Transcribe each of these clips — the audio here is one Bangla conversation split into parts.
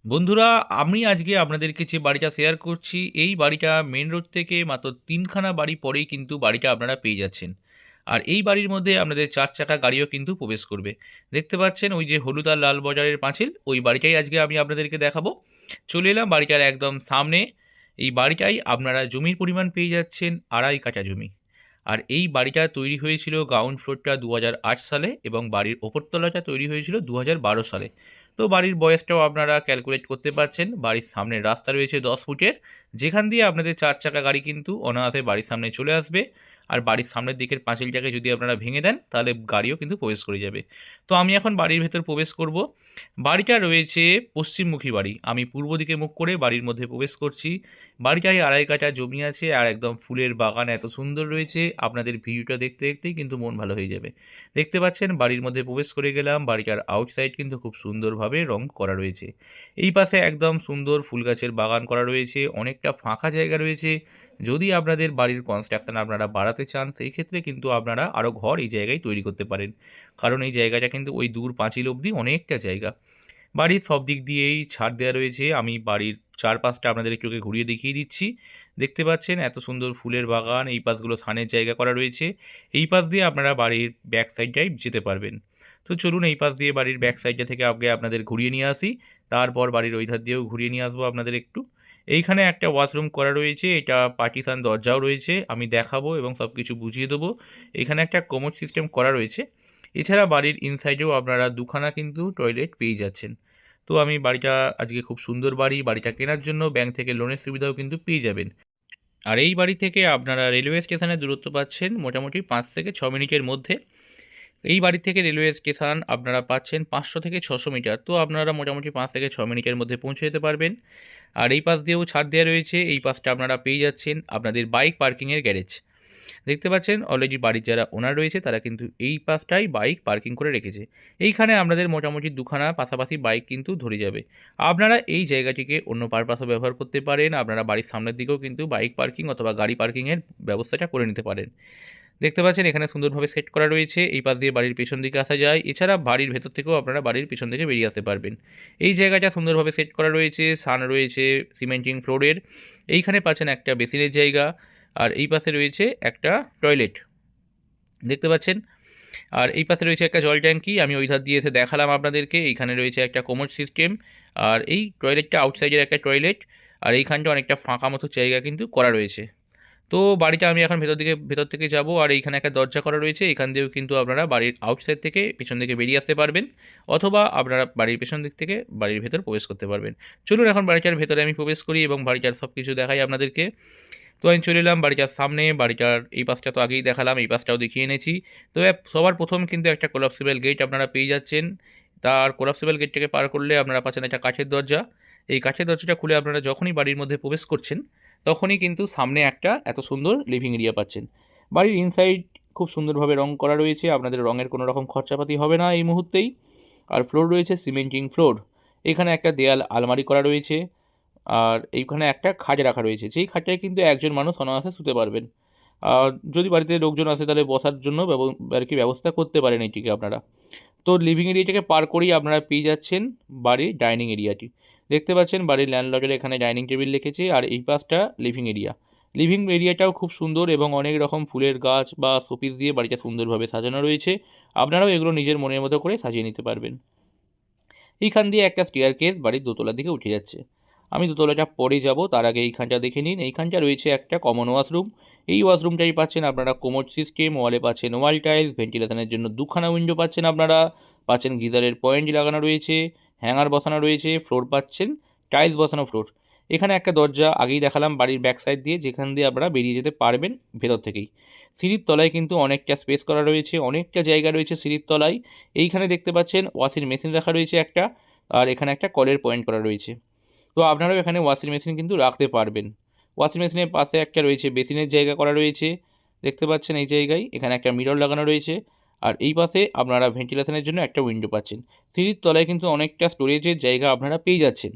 বন্ধুরা, আমি আজকে আপনাদেরকে যে বাড়িটা শেয়ার করছি, এই বাড়িটা মেন রোড থেকে মাত্র ৩ খানা বাড়ি পরেই কিন্তু বাড়িটা আপনারা পেয়ে যাচ্ছেন। আর এই বাড়ির মধ্যে আপনাদের ৪ চাকা গাড়িও কিন্তু প্রবেশ করবে। দেখতে পাচ্ছেন ওই যে হলুদ আর লাল বাজারের পাঁচিল, ওই বাড়িটাই আজকে আমি আপনাদেরকে দেখাবো। চলে এলাম বাড়িটার একদম সামনে। এই বাড়িটাই আপনারা জমির পরিমাণ পেয়ে যাচ্ছেন ২.৫ কাঠা জমি। আর এই বাড়িটা তৈরি হয়েছিল গ্রাউন্ড ফ্লোরটা ২০০৮ সালে এবং বাড়ির ওপর তলাটা তৈরি হয়েছিল ২০১২ সালে। তো বাড়ির বয়সটাও আপনারা ক্যালকুলেট করতে পারছেন। বাড়ির সামনের রাস্তা রয়েছে ১০ ফুটের, যেখান দিয়ে আপনাদের ৪ চাকা গাড়ি কিন্তু অনায়াসে বাড়ির সামনে চলে আসবে। আর বাড়ির সামনের দিকের পাঁচিলটাকে যদি আপনারা ভেঙে দেন, তাহলে গাড়িও কিন্তু প্রবেশ করে যাবে। তো আমি এখন বাড়ির ভেতর প্রবেশ করব। বাড়িটা রয়েছে পশ্চিমমুখী বাড়ি। আমি পূর্ব দিকে মুখ করে বাড়ির মধ্যে প্রবেশ করছি। বাড়িটায় ২.৫ কাঠা জমি আছে আর একদম ফুলের বাগান এত সুন্দর রয়েছে, আপনাদের ভিডিওটা দেখতে দেখতেই কিন্তু মন ভালো হয়ে যাবে। দেখতে পাচ্ছেন বাড়ির মধ্যে প্রবেশ করে গেলাম। বাড়িটার আউটসাইড কিন্তু খুব সুন্দরভাবে রং করা রয়েছে। এই পাশে একদম সুন্দর ফুল গাছের বাগান করা রয়েছে, অনেকটা ফাঁকা জায়গা রয়েছে। যদি আপনাদের বাড়ির কনস্ট্রাকশন আপনারা বাড়াতে চান, সেই ক্ষেত্রে কিন্তু আপনারা আরও ঘর এই জায়গায় তৈরি করতে পারেন। কারণ এই জায়গাটা কিন্তু ওই দূর পাঁচিল অবধি অনেকটা জায়গা। বাড়ির সব দিক দিয়েই ছাদ দেওয়া রয়েছে। আমি বাড়ির চারপাশটা আপনাদের একটু ঘুরিয়ে দেখিয়ে দিচ্ছি। দেখতে পাচ্ছেন এত সুন্দর ফুলের বাগান, এই পাশগুলো ছানের জায়গা করা রয়েছে। এই পাশ দিয়ে আপনারা বাড়ির ব্যাক সাইডটায় যেতে পারবেন। তো চলুন এই পাশ দিয়ে বাড়ির ব্যাক সাইডটা থেকে আগে আপনাদের ঘুরিয়ে নিয়ে আসি। তারপর বাড়ির ওই ধার দিয়েও ঘুরিয়ে নিয়ে আসবো আপনাদের একটু। এইখানে একটা ওয়াশরুম করা রয়েছে, এটা পার্টিশন দরজাও রয়েছে, আমি দেখাবো এবং সব কিছু বুঝিয়ে দেবো। এখানে একটা কোমোড সিস্টেম করা রয়েছে। এছাড়া বাড়ির ইনসাইডেও আপনারা দুখানা কিন্তু টয়লেট পেয়ে যাচ্ছেন। তো আমি বাড়িটা আজকে খুব সুন্দর বাড়ি, বাড়িটা কেনার জন্য ব্যাংক থেকে লোনের সুবিধাও কিন্তু পেয়ে যাবেন। আর এই বাড়ি থেকে আপনারা রেলওয়ে স্টেশনের দূরত্ব পাচ্ছেন মোটামুটি ৫ থেকে ৬ মিনিটের মধ্যে। এই বাড়ি থেকে রেলওয়ে স্টেশন আপনারা পাচ্ছেন ৫০০ থেকে ৬০০ মিটার। তো আপনারা মোটামুটি ৫ থেকে ৬ মিনিটের মধ্যে পৌঁছে যেতে পারবেন। আর এই পাশ দিয়েও ছাদ দেওয়া রয়েছে, এই পাশটা আপনারা পেয়ে যাচ্ছেন আপনাদের বাইক পার্কিংয়ের গ্যারেজ। দেখতে পাচ্ছেন অলরেডি বাড়ির যারা ওনার রয়েছে তারা কিন্তু এই পাশটাই বাইক পার্কিং করে রেখেছে। এইখানে আপনাদের মোটামুটি দুখানা পাশাপাশি বাইক কিন্তু ধরে যাবে। আপনারা এই জায়গাটিকে অন্য পারপাসও ব্যবহার করতে পারেন। আপনারা বাড়ির সামনের দিকেও কিন্তু বাইক পার্কিং অথবা গাড়ি পার্কিংয়ের ব্যবস্থাটা করে নিতে পারেন। দেখতে পাচ্ছেন এখানে সুন্দরভাবে সেট করা রয়েছে। এই পাশ দিয়ে বাড়ির পেছন দিকে আসা যায়। এছাড়া বাড়ির ভেতর থেকেও আপনারা বাড়ির পেছন থেকে বেরিয়ে আসতে পারবেন। এই জায়গাটা সুন্দরভাবে সেট করা রয়েছে, সান রয়েছে সিমেন্টিং ফ্লোরের। এইখানে পাচ্ছেন একটা বেসিনের জায়গা। আর এই পাশে রয়েছে একটা টয়লেট, দেখতে পাচ্ছেন। আর এই পাশে রয়েছে একটা জল ট্যাঙ্কি, আমি ওই ধার দিয়ে এসে দেখালাম আপনাদেরকে। এইখানে রয়েছে একটা কোমোড সিস্টেম। আর এই টয়লেটটা আউটসাইডের একটা টয়লেট। আর এইখানটা অনেকটা ফাঁকা মতো জায়গা কিন্তু করা রয়েছে। তো বাড়িটা আমি এখন ভেতর থেকে যাব। আর এইখানে একটা দরজা করা রয়েছে, এখান দিয়েও কিন্তু আপনারা বাড়ির আউটসাইড থেকে পেছন দিকে বেরিয়ে আসতে পারবেন, অথবা আপনারা বাড়ির পেছন দিক থেকে বাড়ির ভেতর প্রবেশ করতে পারবেন। চলুন এখন বাড়িটার ভেতরে আমি প্রবেশ করি এবং বাড়িটার সব কিছু দেখাই আপনাদেরকে। তো আমি চলে এলাম বাড়িটার সামনে। বাড়িটার এই পাশটা তো আগেই দেখালাম, এই পাশটাও দেখিয়ে এনেছি। তো সবার প্রথম কিন্তু একটা কোলাপসিবল গেট আপনারা পেয়ে যাচ্ছেন। তার কোলাপসিবল গেটটাকে পার করলে আপনারা পাচ্ছেন একটা কাঠের দরজা। এই কাঠের দরজাটা খুলে আপনারা যখনই বাড়ির মধ্যে প্রবেশ করছেন, তখনই কিন্তু সামনে একটা এত সুন্দর লিভিং এরিয়া পাচ্ছেন। বাড়ির ইনসাইড খুব সুন্দরভাবে রং করা রয়েছে, আপনাদের রঙের কোনো রকম খরচাপাতি হবে না এই মুহূর্তেই। আর ফ্লোর রয়েছে সিমেন্টিং ফ্লোর। এখানে একটা দেয়াল আলমারি করা রয়েছে। আর এইখানে একটা খাট রাখা রয়েছে, যেই খাটটায় কিন্তু একজন মানুষ অনায়াসে শুতে পারবেন। আর যদি বাড়িতে লোকজন আসে তাহলে বসার জন্য আর কি ব্যবস্থা করতে পারেন এইটিকে আপনারা। তো লিভিং এরিয়াটাকে পার করেই আপনারা পেয়ে যাচ্ছেন বাড়ির ডাইনিং এরিয়াটি। দেখতে পাচ্ছেন বাড়ির ল্যান্ডলর্ডের এখানে ডাইনিং টেবিল রেখেছে, আর এই পাশটা লিভিং এরিয়া। লিভিং এরিয়াটাও খুব সুন্দর এবং অনেক রকম ফুলের গাছ বা শোপিস দিয়ে বাড়িটা সুন্দরভাবে সাজানো রয়েছে। আপনারাও এগুলো নিজের মনের মতো করে সাজিয়ে নিতে পারবেন। এইখান দিয়ে একটা স্টেয়ার কেস বাড়ির দোতলার দিকে উঠে যাচ্ছে। আমি দোতলাটা পরে যাব, তার আগে এইখানটা দেখে নিন। এইখানটা রয়েছে একটা কমন ওয়াশরুম। এই ওয়াশরুমটাই পাচ্ছেন আপনারা কোমোড সিস্টেম, ওয়ালে পাচ্ছেন ওয়াল টাইলস, ভেন্টিলেশনের জন্য দুখানা উইন্ডো পাচ্ছেন আপনারা, পাচ্ছেন গিজারের পয়েন্ট লাগানো রয়েছে, হ্যাঙ্গার বসানো রয়েছে, ফ্লোর পাচ্ছেন টাইলস বসানো ফ্লোর। এখানে একটা দরজা আগেই দেখালাম বাড়ির ব্যাক সাইড দিয়ে, যেখান দিয়ে আপনারা বেরিয়ে যেতে পারবেন ভেতর থেকেই। সিঁড়ির তলায় কিন্তু অনেকটা স্পেস করা রয়েছে, অনেকটা জায়গা রয়েছে সিঁড়ির তলায়। এইখানে দেখতে পাচ্ছেন ওয়াশিং মেশিন রাখা রয়েছে একটা, আর এখানে একটা কলের পয়েন্ট করা রয়েছে। তো আপনারাও এখানে ওয়াশিং মেশিন কিন্তু রাখতে পারবেন। ওয়াশিং মেশিনের পাশে একটা রয়েছে বেসিনের জায়গা করা রয়েছে, দেখতে পাচ্ছেন এই জায়গায়। এখানে একটা মিরর লাগানো রয়েছে। আর এই পাশে আপনারা ভেন্টিলেশনের জন্য একটা উইন্ডো পাচ্ছেন। সিঁড়ির তলায় কিন্তু অনেকটা স্টোরেজের জায়গা আপনারা পেয়ে যাচ্ছেন।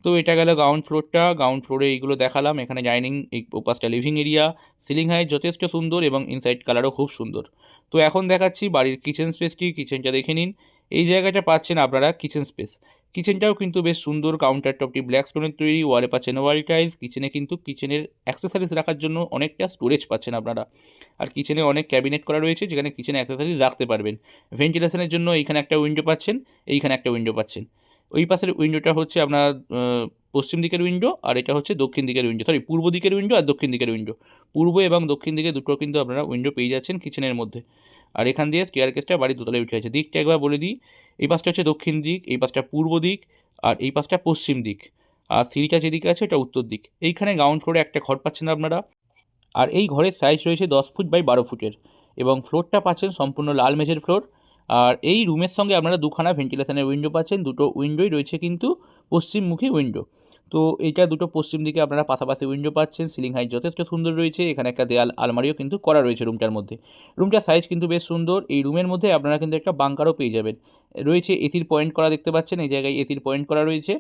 তো এটা গেল গ্রাউন্ড ফ্লোরটা। গ্রাউন্ড ফ্লোরে এইগুলো দেখালাম। এখানে ডাইনিং, এই ওপাশটা লিভিং এরিয়া। সিলিং হাইট যথেষ্ট সুন্দর এবং ইনসাইড কালারও খুব সুন্দর। তো এখন দেখাচ্ছি বাড়ির কিচেন স্পেসটি। কিচেনটা দেখে নিন। এই জায়গাটা পাচ্ছেন আপনারা কিচেন স্পেস। কিচেনটাও কিন্তু বেশ সুন্দর, কাউন্টার টপটি ব্ল্যাক স্টোনের তৈরি, ওয়ালে পাচ্ছেন ওয়াল টাইলস। কিচেনে কিন্তু কিচেনের অ্যাক্সেসরিজ রাখার জন্য অনেকটা স্টোরেজ পাচ্ছেন আপনারা। আর কিচেনে অনেক ক্যাবিনেট করা রয়েছে যেখানে কিচেনে অ্যাক্সেসরিজ রাখতে পারবেন। ভেন্টিলেশনের জন্য এইখানে একটা উইন্ডো পাচ্ছেন, এইখানে একটা উইন্ডো পাচ্ছেন। ওই পাশের উইন্ডোটা হচ্ছে আপনার পশ্চিম দিকের উইন্ডো, আর এটা হচ্ছে দক্ষিণ দিকের উইন্ডো, সরি পূর্ব দিকের উইন্ডো আর দক্ষিণ দিকের উইন্ডো। পূর্ব এবং দক্ষিণ দিকে দুটো কিন্তু আপনারা উইন্ডো পেয়ে যাচ্ছেন কিচেনের মধ্যে। আর এখান দিয়ে স্টেয়ারকেসটা বাড়ির দোতলায় উঠে আছে। দিকটা একবার বলে দিই, এই পাশটা হচ্ছে দক্ষিণ দিক, এই পাশটা পূর্ব দিক, আর এই পাশটা পশ্চিম দিক। আর সিঁড়িটা যেদিকে আছে ওটা উত্তর দিক। এইখানে গ্রাউন্ড ফ্লোরে একটা ঘর পাচ্ছেন আপনারা। আর এই ঘরের সাইজ রয়েছে 10 ফুট বাই 12 ফুটের, এবং ফ্লোরটা পাচ্ছেন সম্পূর্ণ লাল মেঝের ফ্লোর। আর এই রুমের সঙ্গে আপনারা দুখানা ভেন্টিলেশনের উইন্ডো পাচ্ছেন, দুটো উইন্ডোই রয়েছে কিন্তু পশ্চিমমুখী উইন্ডো। তো এইটা দুটো পশ্চিম দিকে আপনারা পাশাপাশি উইন্ডো পাচ্ছেন। সিলিং হাইট যথেষ্ট সুন্দর রয়েছে। এখানে একটা দেয়াল আলমারিও কিন্তু করা রয়েছে রুমটার মধ্যে। রুমটার সাইজ কিন্তু বেশ সুন্দর। এই রুমের মধ্যে আপনারা কিন্তু একটা বাংকারও পেয়ে যাবেন। রয়েছে এসির পয়েন্ট করা, দেখতে পাচ্ছেন এই জায়গায় এসির পয়েন্ট করা রয়েছে।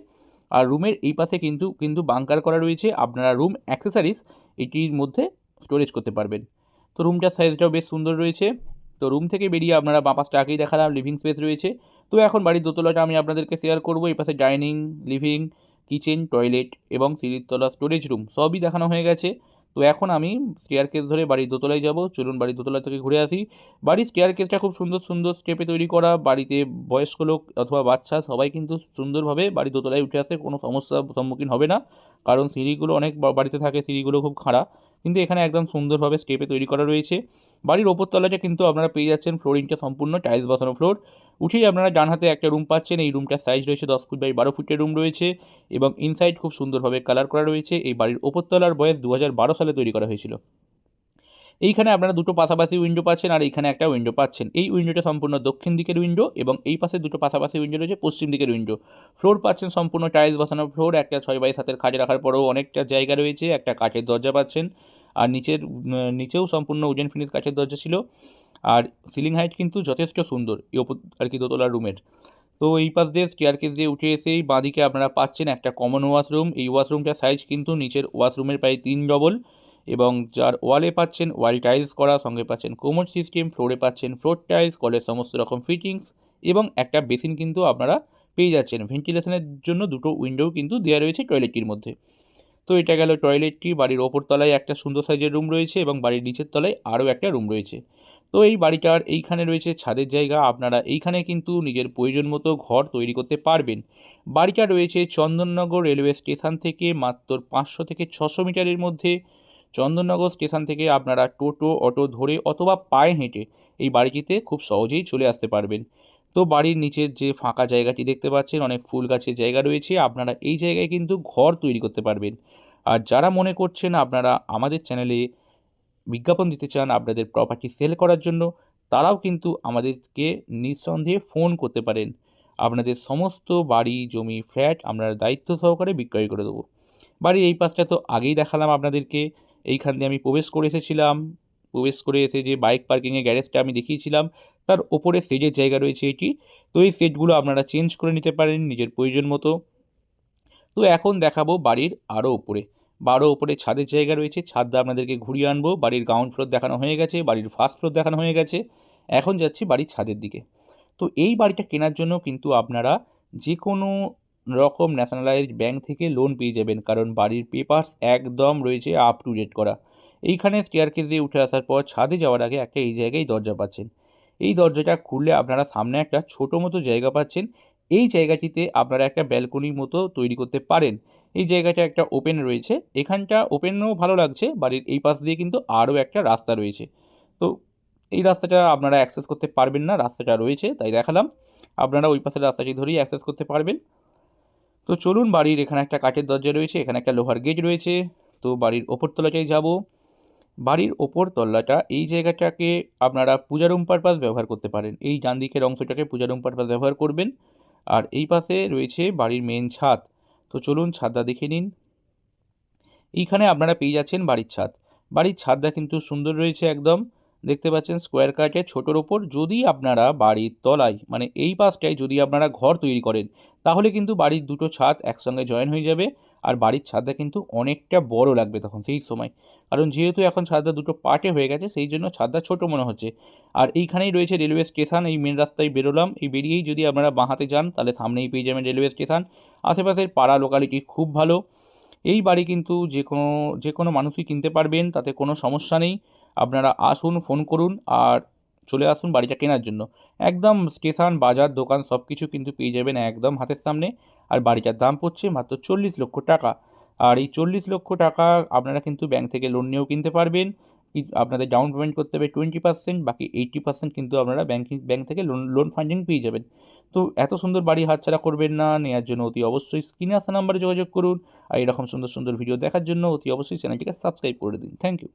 আর রুমের এই পাশে কিন্তু কিন্তু বাংকার করা রয়েছে। আপনারা রুম অ্যাক্সেসরিজ এটির মধ্যে স্টোরেজ করতে পারবেন। তো রুমটার সাইজটাও বেশ সুন্দর রয়েছে। তো রুম থেকে বেরিয়ে আপনারা বাঁ পাশটা আগেই দেখালাম, লিভিং স্পেস রয়েছে। তো এখন বাড়ির দোতলাটা আমি আপনাদেরকে শেয়ার করবো। এই পাশে ডাইনিং, লিভিং, কিচেন, টয়লেট এবং সিঁড়ির তলা স্টোরেজ রুম সবই দেখানো হয়ে গেছে। তো এখন আমি স্টেয়ারকেস ধরে বাড়ির দোতলায় যাব। চলুন বাড়ির দোতলা থেকে ঘুরে আসি। বাড়ির স্টেয়ারকেসটা খুব সুন্দর সুন্দর স্টেপে তৈরি করা। বাড়িতে বয়স্ক লোক অথবা বাচ্চা সবাই কিন্তু সুন্দরভাবে বাড়ির দোতলায় উঠে আসে, কোনো সমস্যার সম্মুখীন হবে না। কারণ সিঁড়িগুলো অনেক বাড়িতে থাকে, সিঁড়িগুলো খুব খাড়া, কিন্তু এখানে একদম সুন্দরভাবে স্টেপে তৈরি করা রয়েছে। বাড়ির ওপর তলাটা কিন্তু আপনারা পেয়ে যাচ্ছেন ফ্লোরিংটা সম্পূর্ণ টাইলস বসানো ফ্লোর। উঠেই আপনারা ডান হাতে একটা রুম পাচ্ছেন। এই রুমটার সাইজ রয়েছে 10 ফুট বাই 12 ফুটের রুম রয়েছে, এবং ইনসাইড খুব সুন্দরভাবে কালার করা রয়েছে। এই বাড়ির ওপরতলার বয়স 2012 সালে তৈরি করা হয়েছিল। এইখানে আপনারা দুটো পাশাপাশি উইন্ডো পাচ্ছেন, আর এইখানে একটা উইন্ডো পাচ্ছেন। এই উইন্ডোটা সম্পূর্ণ দক্ষিণ দিকের উইন্ডো, এবং এই পাশে দুটো পাশাপাশি উইন্ডো রয়েছে পশ্চিম দিকের উইন্ডো। ফ্লোর পাচ্ছেন সম্পূর্ণ টাইলস বসানো ফ্লোর। একটা 6x7 খাট রাখার পরেও অনেকটা জায়গা রয়েছে। একটা কাঠের দরজা পাচ্ছেন, আর নিচেও সম্পূর্ণ উডেন ফিনিশ কাঠের দরজা ছিল। আর সিলিং হাইট কিন্তু যথেষ্ট সুন্দর এই ওপর আর কি দোতলার রুমের। তো এই পাশ দিয়ে স্টেয়ারকেস দিয়ে উঠে এসেই বাঁদিকে আপনারা পাচ্ছেন একটা কমন ওয়াশরুম। এই ওয়াশরুমটার সাইজ কিন্তু নিচের ওয়াশরুমের প্রায় 3 ডবল, এবং যার ওয়ালে পাচ্ছেন ওয়াল টাইলস করা, সঙ্গে পাচ্ছেন কোমোড সিস্টেম, ফ্লোরে পাচ্ছেন ফ্লোর টাইলস, কলের সমস্ত রকম ফিটিংস, এবং একটা বেসিন কিন্তু আপনারা পেয়ে যাচ্ছেন। ভেন্টিলেশনের জন্য দুটো উইন্ডোও কিন্তু দেওয়া রয়েছে টয়লেটটির মধ্যে। তো এটা গেল টয়লেটটি। বাড়ির ওপর তলায় একটা সুন্দর সাইজের রুম রয়েছে, এবং বাড়ির নিচের তলায় আরও একটা রুম রয়েছে। তো এই বাড়িটার এইখানে রয়েছে ছাদের জায়গা। আপনারা এইখানে কিন্তু নিজের প্রয়োজন মতো ঘর তৈরি করতে পারবেন। বাড়িটা রয়েছে চন্দননগর রেলওয়ে স্টেশন থেকে মাত্র 500 থেকে 600 মিটারের মধ্যে। চন্দননগর স্টেশন থেকে আপনারা টোটো, অটো ধরে অথবা পায়ে হেঁটে এই বাড়িটিতে খুব সহজেই চলে আসতে পারবেন। তো বাড়ির নিচের যে ফাঁকা জায়গাটি দেখতে পাচ্ছেন, অনেক ফুল গাছের জায়গা রয়েছে। আপনারা এই জায়গায় কিন্তু ঘর তৈরি করতে পারবেন। আর যারা মনে করছেন আপনারা আমাদের চ্যানেলে বিজ্ঞাপন দিতে চান আপনাদের প্রপার্টি সেল করার জন্য, তারাও কিন্তু আমাদেরকে নিঃসন্দেহে ফোন করতে পারেন। আপনাদের সমস্ত বাড়ি, জমি, ফ্ল্যাট আমরা দায়িত্ব সহকারে বিক্রয় করে দেবো। বাড়ির এই পাশটা তো আগেই দেখালাম আপনাদেরকে। এইখান দিয়ে আমি প্রবেশ করে এসেছিলাম। প্রবেশ করে এসে যে বাইক পার্কিংয়ের গ্যারেজটা আমি দেখিয়েছিলাম, তার ওপরে শেডের জায়গা রয়েছে এটি। তো এই শেডগুলো আপনারা চেঞ্জ করে নিতে পারেন নিজের প্রয়োজন মতো। তো এখন দেখাবো বাড়ির আরও ওপরে। ওপরে ছাদের জায়গা রয়েছে, ছাদটা আপনাদেরকে ঘুরিয়ে আনবো। বাড়ির গ্রাউন্ড ফ্লোর দেখানো হয়ে গেছে, বাড়ির ফার্স্ট ফ্লোর দেখানো হয়ে গেছে। এখন যাচ্ছি বাড়ির ছাদের দিকে। তো এই বাড়িটা কেনার জন্য কিন্তু আপনারা যে কোনো রকম ন্যাশনালাইজড ব্যাংক থেকে লোন পেয়ে যাবেন, কারণ বাড়ির পেপারস একদম রয়েছে আপ টু ডেট করা। এইখানে স্টেয়ারকেস দিয়ে উঠে আসার পর ছাদে যাওয়ার আগে একটা এই জায়গায় দরজা পাচ্ছেন। এই দরজাটা খুললে আপনারা সামনে একটা ছোটো মতো জায়গা পাচ্ছেন। এই জায়গাটিতে আপনারা একটা ব্যালকনির মতো তৈরি করতে পারেন। এই জায়গাটা একটা ওপেন রয়েছে, এখানটা ওপেনও ভালো লাগছে। বাড়ির এই পাশ দিয়ে কিন্তু আরও একটা রাস্তা রয়েছে। তো এই রাস্তাটা আপনারা অ্যাক্সেস করতে পারবেন না, রাস্তাটা রয়েছে তাই দেখালাম। আপনারা ওই পাশের রাস্তাটি ধরেই অ্যাক্সেস করতে পারবেন। তো চলুন, বাড়ির এখানে একটা কাঠের দরজা রয়েছে, এখানে একটা লোহার গেট রয়েছে। তো বাড়ির ওপর তলাটাই যাব। বাড়ির ওপর তলাটা এই জায়গাটাকে আপনারা পূজা রুম পারপাস ব্যবহার করতে পারেন। এই ডান দিকের অংশটাকে পূজা রুম পারপাস ব্যবহার করবেন। আর এই পাশে রয়েছে বাড়ির মেন ছাদ। তো চলুন ছাদটা দেখে নিন। এইখানে আপনারা পেয়ে যাচ্ছেন বাড়ির ছাদ। বাড়ির ছাদটা কিন্তু সুন্দর রয়েছে একদম। দেখতে পাচ্ছেন স্কোয়ার কাটে ছোটোর ওপর। যদি আপনারা বাড়ির তলায় মানে এই পাশটায় যদি আপনারা ঘর তৈরি করেন, তাহলে কিন্তু বাড়ির দুটো ছাদ একসঙ্গে জয়েন হয়ে যাবে। আর বাড়ির ছাদটা কিন্তু অনেকটা বড় লাগবে তখন সেই সময়, কারণ যেহেতু এখন ছাদটা দুটো পার্টে হয়ে গেছে সেই জন্য ছাদটা ছোট মনে হচ্ছে। আর এইখানেই রয়েছে রেলওয়ে স্টেশন। এই মেন রাস্তায় বেরোলাম, এই বেরিয়েই যদি আপনারা বাঁ হাতে যান তাহলে সামনেই পেয়ে যাবেন রেলওয়ে স্টেশন। আশেপাশের পাড়া লোকালিটি খুব ভালো। এই বাড়ি কিন্তু যে কোনো মানুষই কিনতে পারবেন, তাতে কোনো সমস্যা নেই। আপনারা আসুন, ফোন করুন আর চলে আসুন বাড়িটা কেনার জন্য। একদম স্টেশন, বাজার, দোকান সব কিছু কিন্তু পেয়ে যাবেন একদম হাতের সামনে। আর বাড়িটার দাম পড়ছে মাত্র 40 লক্ষ টাকা। আর এই 40 লক্ষ টাকা আপনারা কিন্তু ব্যাংক থেকে লোন নিয়েও কিনতে পারবেন। আপনাদের ডাউন পেমেন্ট করতে হবে 20%, বাকি 80% কিন্তু আপনারা ব্যাংক থেকে লোন ফান্ডিং পেয়ে যাবেন। তো এত সুন্দর বাড়ি হাতছাড়া করবেন না। নেওয়ার জন্য অতি অবশ্যই স্ক্রিনে আসা নাম্বারে যোগাযোগ করুন। আর এরকম সুন্দর সুন্দর ভিডিও দেখার জন্য অতি অবশ্যই চ্যানেলটিকে সাবস্ক্রাইব করে দিন। Thank you.